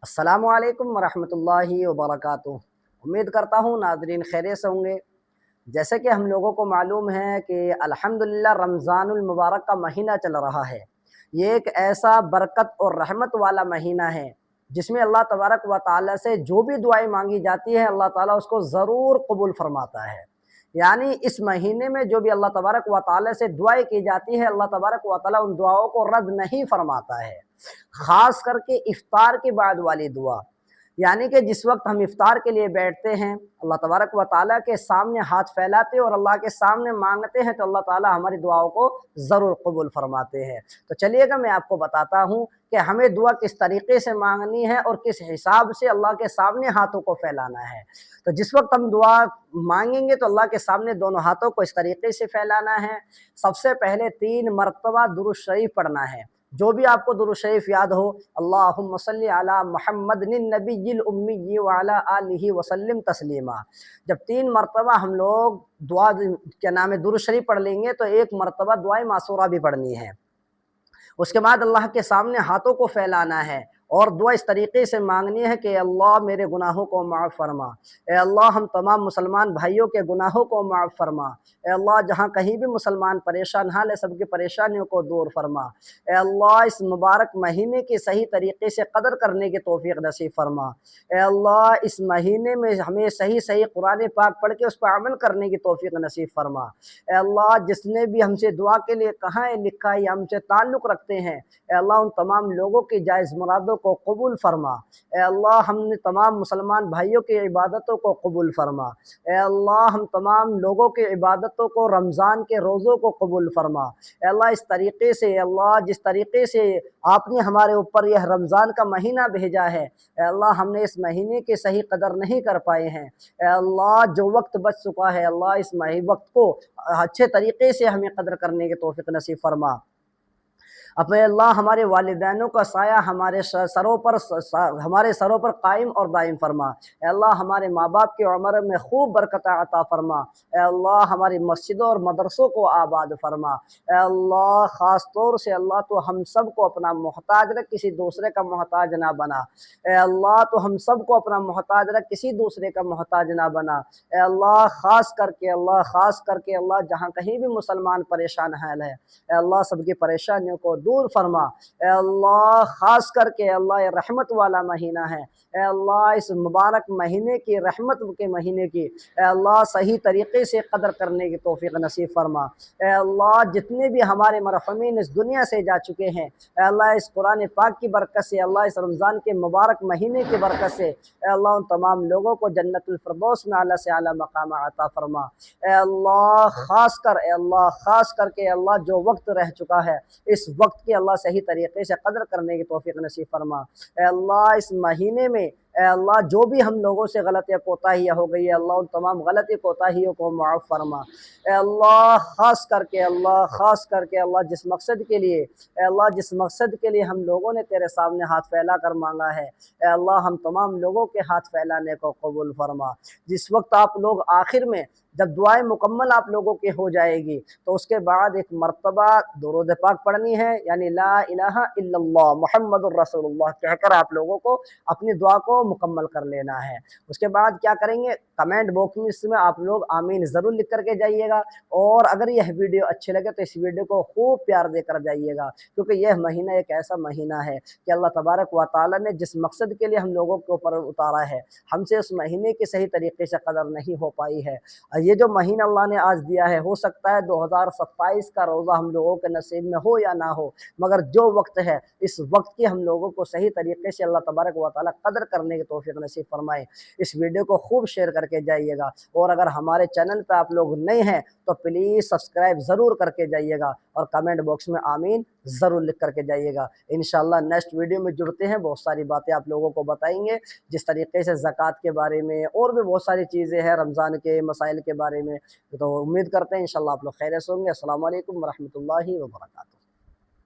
السلام علیکم ورحمۃ اللہ وبرکاتہ۔ امید کرتا ہوں ناظرین خیریت سے ہوں گے۔ جیسے کہ ہم لوگوں کو معلوم ہے کہ الحمدللہ رمضان المبارک کا مہینہ چل رہا ہے۔ یہ ایک ایسا برکت اور رحمت والا مہینہ ہے جس میں اللہ تبارک و تعالیٰ سے جو بھی دعائیں مانگی جاتی ہے اللہ تعالیٰ اس کو ضرور قبول فرماتا ہے۔ یعنی اس مہینے میں جو بھی اللہ تبارک و تعالیٰ سے دعائیں کی جاتی ہے اللہ تبارک و تعالیٰ ان دعاؤں کو رد نہیں فرماتا ہے۔ خاص کر کے افطار کے بعد والی دعا، یعنی کہ جس وقت ہم افطار کے لیے بیٹھتے ہیں اللہ تبارک و تعالیٰ کے سامنے ہاتھ پھیلاتے اور اللہ کے سامنے مانگتے ہیں تو اللہ تعالیٰ ہماری دعاؤں کو ضرور قبول فرماتے ہیں۔ تو چلیے گا میں آپ کو بتاتا ہوں کہ ہمیں دعا کس طریقے سے مانگنی ہے اور کس حساب سے اللہ کے سامنے ہاتھوں کو پھیلانا ہے۔ تو جس وقت ہم دعا مانگیں گے تو اللہ کے سامنے دونوں ہاتھوں کو اس طریقے سے پھیلانا ہے۔ سب سے پہلے 3 مرتبہ درود شریف پڑھنا ہے۔ جو بھی آپ کو درود شریف یاد ہو، اللہم صلی علی محمد النبی الامی وعلی آلہ وسلم تسلیما۔ جب 3 مرتبہ ہم لوگ دعا کے نام درود شریف پڑھ لیں گے تو 1 مرتبہ دعائے معصورہ بھی پڑھنی ہے۔ اس کے بعد اللہ کے سامنے ہاتھوں کو پھیلانا ہے اور دعا اس طریقے سے مانگنی ہے کہ اللہ میرے گناہوں کو معاف فرما، اے اللہ ہم تمام مسلمان بھائیوں کے گناہوں کو معاف فرما، اے اللہ جہاں کہیں بھی مسلمان پریشان حال ہے سب کی پریشانیوں کو دور فرما، اے اللہ اس مبارک مہینے کی صحیح طریقے سے قدر کرنے کی توفیق نصیب فرما، اے اللہ اس مہینے میں ہمیں صحیح قرآن پاک پڑھ کے اس پر عمل کرنے کی توفیق نصیب فرما، اے اللہ جس نے بھی ہم سے دعا کے لیے کہا ہے لکھا ہے یا ہم سے تعلق رکھتے ہیں اے اللہ ان تمام لوگوں کی جائز مرادوں کو قبول فرما، اے اللہ ہم نے تمام مسلمان بھائیوں کی عبادتوں کو قبول فرما، اے اللہ ہم تمام لوگوں کی عبادتوں کو رمضان کے روزوں کو قبول فرما، اے اللہ اس طریقے سے اے اللہ جس طریقے سے آپ نے ہمارے اوپر یہ رمضان کا مہینہ بھیجا ہے اے اللہ ہم نے اس مہینے کی صحیح قدر نہیں کر پائے ہیں، اے اللہ جو وقت بچ چکا ہے اللہ اس وقت کو اچھے طریقے سے ہمیں قدر کرنے کی توفیق نصیب فرما۔ اب اے اللہ ہمارے والدینوں کا سایہ ہمارے سروں پر قائم اور دائم فرما، اے اللہ ہمارے ماں باپ کی عمر میں خوب برکت عطا فرما، اے اللہ ہماری مسجدوں اور مدرسوں کو آباد فرما، اے اللہ خاص طور سے اللہ تو ہم سب کو اپنا محتاج رکھ کسی دوسرے کا محتاج نہ بنا، اے اللہ تو ہم سب کو اپنا محتاج رکھ کسی دوسرے کا محتاج نہ بنا، اے اللہ خاص کر کے اللہ جہاں کہیں بھی مسلمان پریشان حال ہے اے اللہ سب کی پریشانیوں کو دور فرما، اے اللہ خاص کر کے اللہ یہ رحمت والا مہینہ ہے، اے اللہ اس مبارک مہینے کی رحمت کے مہینے کی اے اللہ صحیح طریقے سے قدر کرنے کی توفیق نصیب فرما، اے اللہ جتنے بھی ہمارے مرحومین اس دنیا سے جا چکے ہیں اے اللہ اس قرآن پاک کی برکت سے اللہ اس رمضان کے مبارک مہینے کی برکت سے اے اللہ ان تمام لوگوں کو جنت الفردوس میں اعلیٰ سے اعلیٰ مقام عطا فرما، اے اللہ خاص کر کے اللہ جو وقت رہ چکا ہے اس وقت کی اللہ صحیح طریقے سے قدر کرنے کی توفیق نصیب فرما، اے اللہ اس مہینے میں اے اللہ جو بھی ہم لوگوں سے غلطیاں کوتاہیاں ہو گئی ہے اللہ ان تمام غلطی کوتاہیوں کو معاف فرما، اے اللہ خاص کر کے اللہ جس مقصد کے لیے ہم لوگوں نے تیرے سامنے ہاتھ پھیلا کر مانگا ہے اے اللہ ہم تمام لوگوں کے ہاتھ پھیلانے کو قبول فرما۔ جس وقت آپ لوگ آخر میں جب دعائیں مکمل آپ لوگوں کی ہو جائے گی تو اس کے بعد 1 مرتبہ درود پاک پڑھنی ہے، یعنی لا الہ الا اللہ محمد الرسول اللہ کہہ کر آپ لوگوں کو اپنی دعا کو مکمل کر لینا ہے۔ اس کے بعد کیا کریں گے کمنٹ باکس میں آپ لوگ آمین ضرور لکھ کر کے جائیے گا، اور اگر یہ ویڈیو اچھے لگے تو اس ویڈیو کو خوب پیار دے کر جائیے گا، کیونکہ یہ مہینہ ایک ایسا مہینہ ہے کہ اللہ تبارک و تعالیٰ نے جس مقصد کے لیے ہم لوگوں کے اوپر اتارا ہے ہم سے اس مہینے کی صحیح طریقے سے قدر نہیں ہو پائی ہے۔ یہ جو مہینہ اللہ نے آج دیا ہے ہو سکتا ہے 2027 کا روزہ ہم لوگوں کے نصیب میں ہو یا نہ ہو، مگر جو وقت ہے اس وقت کی ہم لوگوں کو صحیح طریقے سے اللہ تبارک و تعالیٰ قدر کرنے کی توفیق نصیب فرمائے۔ اس ویڈیو کو خوب شیئر کر کے جائیے گا، اور اگر ہمارے چینل پہ آپ لوگ نئے ہیں تو پلیز سبسکرائب ضرور کر کے جائیے گا، اور کمنٹ باکس میں آمین ضرور لکھ کر کے جائیے گا۔ انشاءاللہ نیکسٹ ویڈیو میں جڑتے ہیں، بہت ساری باتیں آپ لوگوں کو بتائیں گے جس طریقے سے زکوٰۃ کے بارے میں اور بھی بہت ساری چیزیں ہیں رمضان کے مسائل کے بارے میں، تو امید کرتے ہیں انشاءاللہ آپ لوگ خیریت سے ہوں گے۔ السلام علیکم ورحمۃ اللہ وبرکاتہ۔